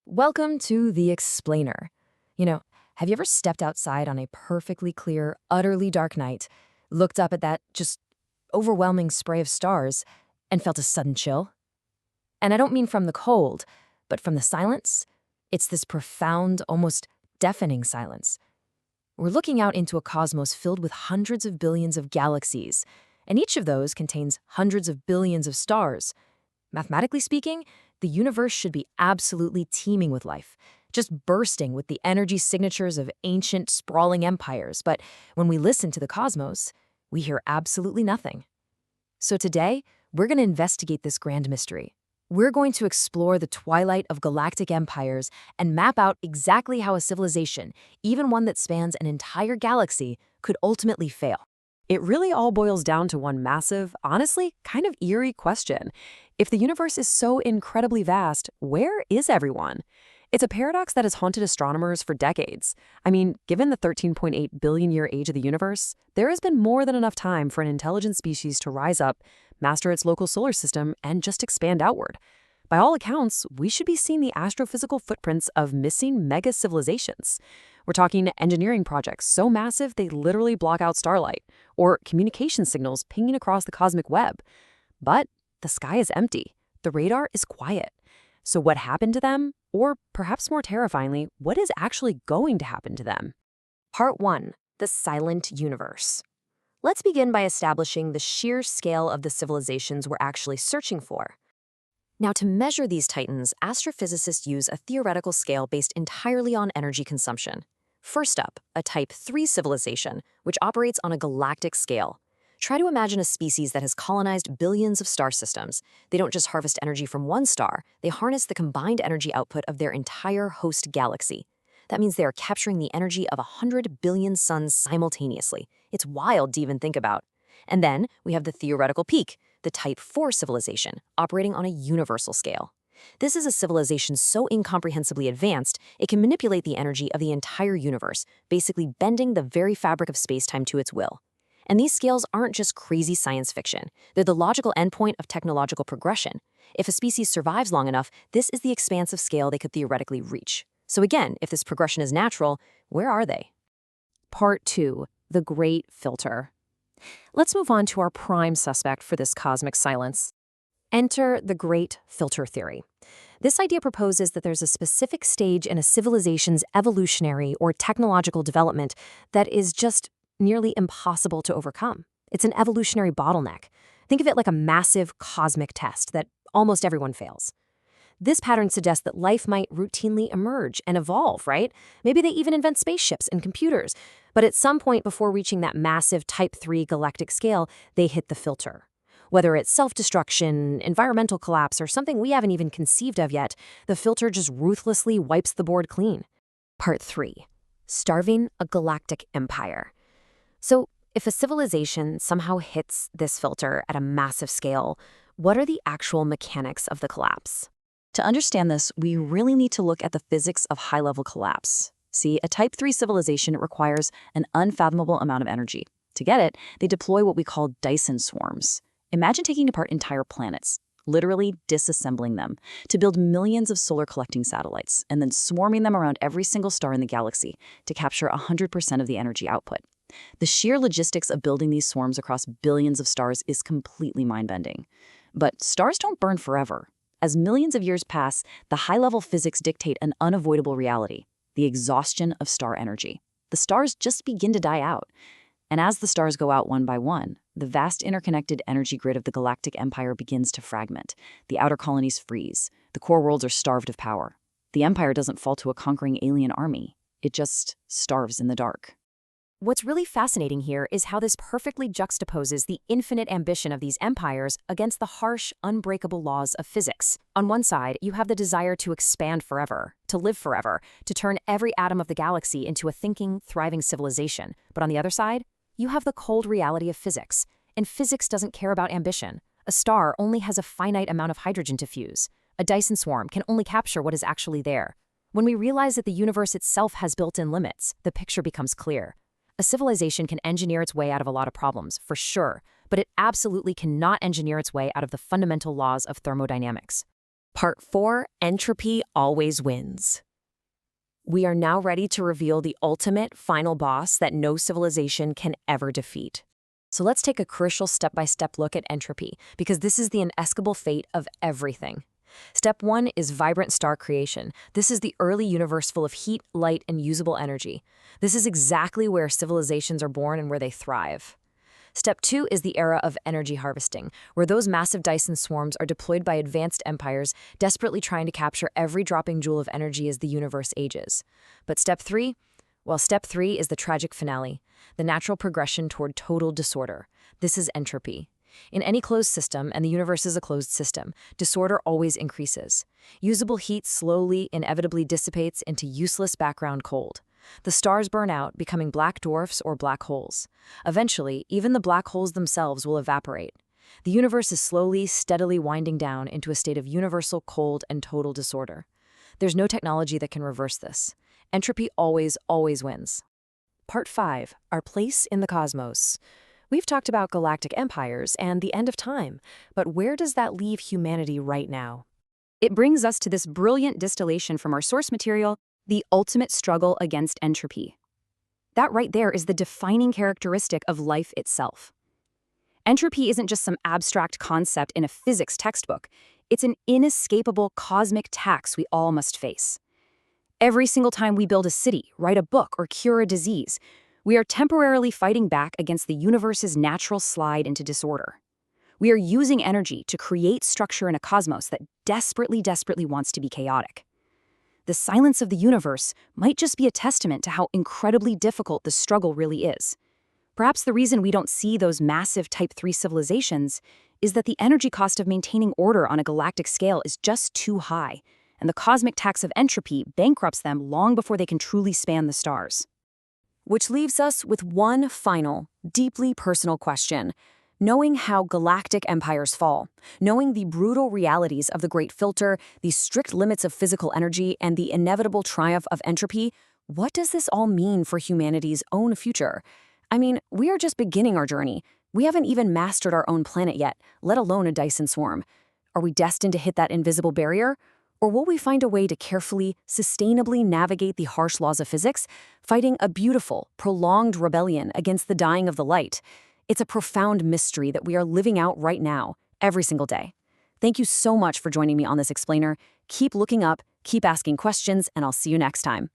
Welcome to The Explainer. You know, have you ever stepped outside on a perfectly clear, utterly dark night, looked up at that just overwhelming spray of stars, and felt a sudden chill? And I don't mean from the cold, but from the silence. It's this profound, almost deafening silence. We're looking out into a cosmos filled with hundreds of billions of galaxies, and each of those contains hundreds of billions of stars. Mathematically speaking, the universe should be absolutely teeming with life, just bursting with the energy signatures of ancient, sprawling empires. But when we listen to the cosmos, we hear absolutely nothing. So today, we're going to investigate this grand mystery. We're going to explore the twilight of galactic empires and map out exactly how a civilization, even one that spans an entire galaxy, could ultimately fail. It really all boils down to one massive, honestly, kind of eerie question. If the universe is so incredibly vast, where is everyone? It's a paradox that has haunted astronomers for decades. I mean, given the 13.8 billion year age of the universe, there has been more than enough time for an intelligent species to rise up, master its local solar system, and just expand outward. By all accounts, we should be seeing the astrophysical footprints of missing mega civilizations. We're talking engineering projects so massive they literally block out starlight, or communication signals pinging across the cosmic web. But the sky is empty. The radar is quiet. So what happened to them? Or perhaps more terrifyingly, what is actually going to happen to them? Part 1. The Silent Universe. Let's begin by establishing the sheer scale of the civilizations we're actually searching for. Now, to measure these titans, astrophysicists use a theoretical scale based entirely on energy consumption. First up, a Type 3 civilization, which operates on a galactic scale. Try to imagine a species that has colonized billions of star systems. They don't just harvest energy from one star, they harness the combined energy output of their entire host galaxy. That means they are capturing the energy of 100 billion suns simultaneously. It's wild to even think about. And then we have the theoretical peak, the Type 4 civilization, operating on a universal scale. This is a civilization so incomprehensibly advanced, it can manipulate the energy of the entire universe, basically bending the very fabric of space-time to its will. And these scales aren't just crazy science fiction. They're the logical endpoint of technological progression. If a species survives long enough, this is the expansive scale they could theoretically reach. So again, if this progression is natural, where are they? Part 2. The Great Filter. Let's move on to our prime suspect for this cosmic silence. Enter the Great Filter theory. This idea proposes that there's a specific stage in a civilization's evolutionary or technological development that is just nearly impossible to overcome. It's an evolutionary bottleneck. Think of it like a massive cosmic test that almost everyone fails. This pattern suggests that life might routinely emerge and evolve, right? Maybe they even invent spaceships and computers. But at some point before reaching that massive Type 3 galactic scale, they hit the filter. Whether it's self-destruction, environmental collapse, or something we haven't even conceived of yet, the filter just ruthlessly wipes the board clean. Part 3. Starving a galactic empire. So, if a civilization somehow hits this filter at a massive scale, what are the actual mechanics of the collapse? To understand this, we really need to look at the physics of high-level collapse. See, a Type 3 civilization requires an unfathomable amount of energy. To get it, they deploy what we call Dyson swarms. Imagine taking apart entire planets, literally disassembling them, to build millions of solar-collecting satellites, and then swarming them around every single star in the galaxy to capture 100% of the energy output. The sheer logistics of building these swarms across billions of stars is completely mind-bending. But stars don't burn forever. As millions of years pass, the high-level physics dictate an unavoidable reality: the exhaustion of star energy. The stars just begin to die out. And as the stars go out one by one, the vast interconnected energy grid of the galactic empire begins to fragment. The outer colonies freeze. The core worlds are starved of power. The empire doesn't fall to a conquering alien army. It just starves in the dark. What's really fascinating here is how this perfectly juxtaposes the infinite ambition of these empires against the harsh, unbreakable laws of physics. On one side, you have the desire to expand forever, to live forever, to turn every atom of the galaxy into a thinking, thriving civilization. But on the other side, you have the cold reality of physics. And physics doesn't care about ambition. A star only has a finite amount of hydrogen to fuse. A Dyson swarm can only capture what is actually there. When we realize that the universe itself has built-in limits, the picture becomes clear. A civilization can engineer its way out of a lot of problems, for sure, but it absolutely cannot engineer its way out of the fundamental laws of thermodynamics. Part 4, Entropy Always Wins. We are now ready to reveal the ultimate final boss that no civilization can ever defeat. So let's take a crucial step-by-step look at entropy, because this is the inescapable fate of everything. Step 1 is vibrant star creation. This is the early universe full of heat, light, and usable energy. This is exactly where civilizations are born and where they thrive. Step 2 is the era of energy harvesting, where those massive Dyson swarms are deployed by advanced empires desperately trying to capture every dropping joule of energy as the universe ages. But Step 3? Well, Step 3 is the tragic finale, the natural progression toward total disorder. This is entropy. In any closed system, and the universe is a closed system, disorder always increases. Usable heat slowly, inevitably dissipates into useless background cold. The stars burn out, becoming black dwarfs or black holes. Eventually, even the black holes themselves will evaporate. The universe is slowly, steadily winding down into a state of universal cold and total disorder. There's no technology that can reverse this. Entropy always wins. Part 5, Our Place in the Cosmos. We've talked about galactic empires and the end of time, but where does that leave humanity right now? It brings us to this brilliant distillation from our source material, the ultimate struggle against entropy. That right there is the defining characteristic of life itself. Entropy isn't just some abstract concept in a physics textbook. It's an inescapable cosmic tax we all must face. Every single time we build a city, write a book, or cure a disease, we are temporarily fighting back against the universe's natural slide into disorder. We are using energy to create structure in a cosmos that desperately wants to be chaotic. The silence of the universe might just be a testament to how incredibly difficult the struggle really is. Perhaps the reason we don't see those massive Type 3 civilizations is that the energy cost of maintaining order on a galactic scale is just too high, and the cosmic tax of entropy bankrupts them long before they can truly span the stars. Which leaves us with one final, deeply personal question. Knowing how galactic empires fall, knowing the brutal realities of the Great Filter, the strict limits of physical energy, and the inevitable triumph of entropy, what does this all mean for humanity's own future? I mean, we are just beginning our journey. We haven't even mastered our own planet yet, let alone a Dyson swarm. Are we destined to hit that invisible barrier? Or will we find a way to carefully, sustainably navigate the harsh laws of physics, fighting a beautiful, prolonged rebellion against the dying of the light? It's a profound mystery that we are living out right now, every single day. Thank you so much for joining me on this explainer. Keep looking up, keep asking questions, and I'll see you next time.